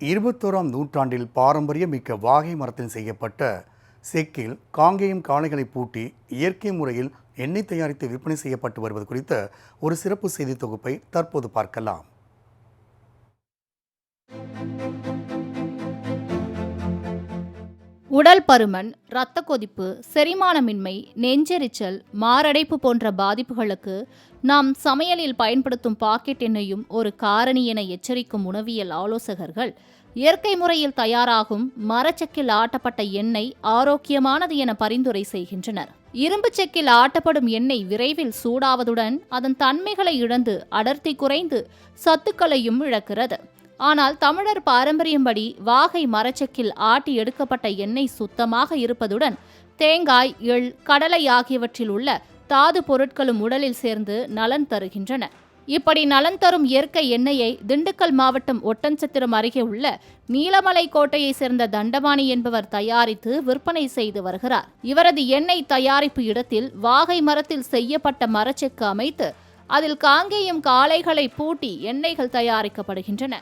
21ஆம் நூற்றாண்டில் பாரம்பரியமிக்க வாகை மரத்தில் செய்யப்பட்ட செக்கில் காங்கேயம் காளைகளை பூட்டி இயற்கை முறையில் எண்ணெய் தயாரித்து விற்பனை செய்யப்பட்டு வருவது குறித்த ஒரு சிறப்பு செய்தி தொகுப்பை தற்போது பார்க்கலாம். உடல் பருமன், இரத்த கொதிப்பு, செரிமானமின்மை, நெஞ்செரிச்சல், மாரடைப்பு போன்ற பாதிப்புகளுக்கு நாம் சமையலில் பயன்படுத்தும் பாக்கெட் எண்ணெயும் ஒரு காரணி என எச்சரிக்கும் உணவியல் ஆலோசகர்கள் இயற்கை முறையில் தயாராகும் மரச்செக்கில் ஆட்டப்பட்ட எண்ணெய் ஆரோக்கியமானது என பரிந்துரை செய்கின்றனர். இரும்பு செக்கில் ஆட்டப்படும் எண்ணெய் விரைவில் சூடாவதுடன் அதன் தன்மைகளை இழந்து அடர்த்தி குறைந்து சத்துக்களையும் இழக்கிறது. ஆனால் தமிழர் பாரம்பரியம்படி வாகை மரச்செக்கில் ஆட்டி எடுக்கப்பட்ட எண்ணெய் சுத்தமாக இருப்பதுடன் தேங்காய், எள், கடலை ஆகியவற்றில் உள்ள தாது பொருட்களும் உடலில் சேர்ந்து நலன் தருகின்றன. இப்படி நலன் தரும் இயற்கை எண்ணெயை திண்டுக்கல் மாவட்டம் ஒட்டன்சத்திரம் அருகே உள்ள நீலமலை கோட்டையை சேர்ந்த தண்டபாணி என்பவர் தயாரித்து விற்பனை செய்து வருகிறார். இவரது எண்ணெய் தயாரிப்பு இடத்தில் வாகை மரத்தில் செய்யப்பட்ட மரச்செக்கு அமைத்து அதில் காங்கேயம் காளைகளை பூட்டி எண்ணெய்கள் தயாரிக்கப்படுகின்றன.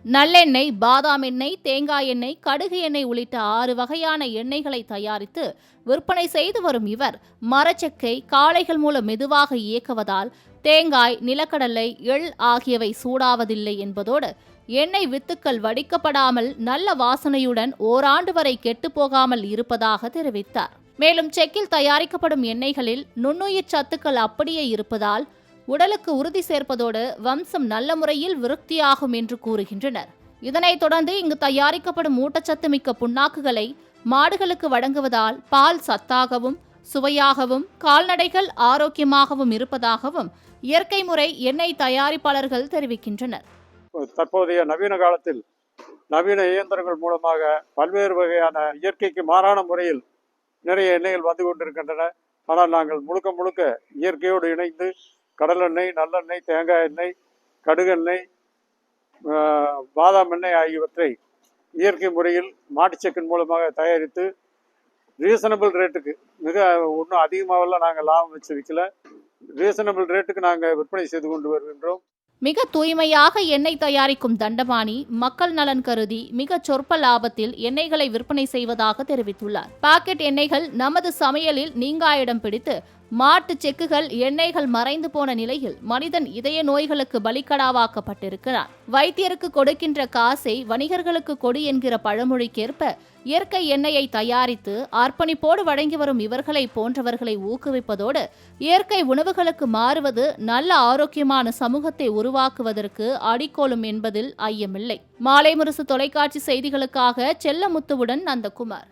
நல்லெண்ணெய், பாதாம் எண்ணெய், தேங்காய் எண்ணெய், கடுகு எண்ணெய் உள்ளிட்ட 6 வகையான எண்ணெய்களை தயாரித்து விற்பனை செய்து வரும் இவர் மரச்செக்கை காளைகள் மூலம் மெதுவாக இயக்குவதால் தேங்காய், நிலக்கடலை, எள் ஆகியவை சூடாவதில்லை என்பதோடு எண்ணெய் வித்துக்கள் வடிக்கப்படாமல் நல்ல வாசனையுடன் ஓராண்டு வரை கெட்டுப்போகாமல் இருப்பதாக தெரிவித்தார். மேலும் செக்கில் தயாரிக்கப்படும் எண்ணெய்களில் நுண்ணுயிர் சத்துக்கள் அப்படியே இருப்பதால் உடலுக்கு உறுதி சேர்ப்பதோடு வம்சம் நல்ல முறையில் விருத்தியாகும் என்று கூறுகின்றனர். இதனைத் தொடர்ந்து இங்கு தயாரிக்கப்படும் ஊட்டச்சத்து மிக்க புண்ணாக்குகளை மாடுகளுக்கு வழங்குவதால் பால் சத்தாகவும் சுவையாகவும் கால்நடைகள் ஆரோக்கியமாகவும் இருப்பதாகவும் இயற்கை முறை எண்ணெய் தயாரிப்பாளர்கள் தெரிவிக்கின்றனர். தற்போதைய நவீன காலத்தில் நவீன இயந்திரங்கள் மூலமாக பல்வேறு வகையான இயற்கைக்கு மாறான முறையில் நிறைய எண்ணெய்கள் வந்து கொண்டிருக்கின்றன. ஆனால் நாங்கள் முழுக்க இயற்கையோடு இணைந்து கடலெண்ணெய், நல்லெண்ணெய், தேங்காய் எண்ணெய், கடுகெண்ணெய், பாதாம் எண்ணெய் ஆகியவற்றை இயற்கை முறையில் மாட்டுச்செக்கின் மூலமாக தயாரித்து ரீசனபிள் ரேட்டுக்கு, மிக ஒன்றும் அதிகமாகலாம் நாங்கள் லாபம் வச்சு விற்கல, ரீசனபிள் ரேட்டுக்கு நாங்கள் விற்பனை செய்து கொண்டு வருகின்றோம். மிக தூய்மையாக எண்ணெய் தயாரிக்கும் தண்டபாணி மக்கள் நலன் கருதி மிக சொற்ப லாபத்தில் எண்ணெய்களை விற்பனை செய்வதாக தெரிவித்துள்ளார். பாக்கெட் எண்ணெய்கள் நமது சமையலில் நீங்கா இடம் பிடித்து மாட்டு செக்குகள், எண்ணெய்கள் மறைந்து போன நிலையில் மனிதன் இதய நோய்களுக்கு பலிக்கடாவாக்கப்பட்டிருக்கிறார். வைத்தியருக்கு கொடுக்கின்ற காசை வணிகர்களுக்கு கொடு என்கிற பழமொழிக்கேற்ப இயற்கை எண்ணெயை தயாரித்து அர்ப்பணிப்போடு வழங்கி வரும் இவர்களை போன்றவர்களை ஊக்குவிப்பதோடு இயற்கை உணவுகளுக்கு மாறுவது நல்ல ஆரோக்கியமான சமூகத்தை உருவாக்குவதற்கு அடிக்கோலும் என்பதில் ஐயமில்லை. மாலை முரசு தொலைக்காட்சி செய்திகளுக்காக செல்லமுத்துவுடன் நந்தகுமார்.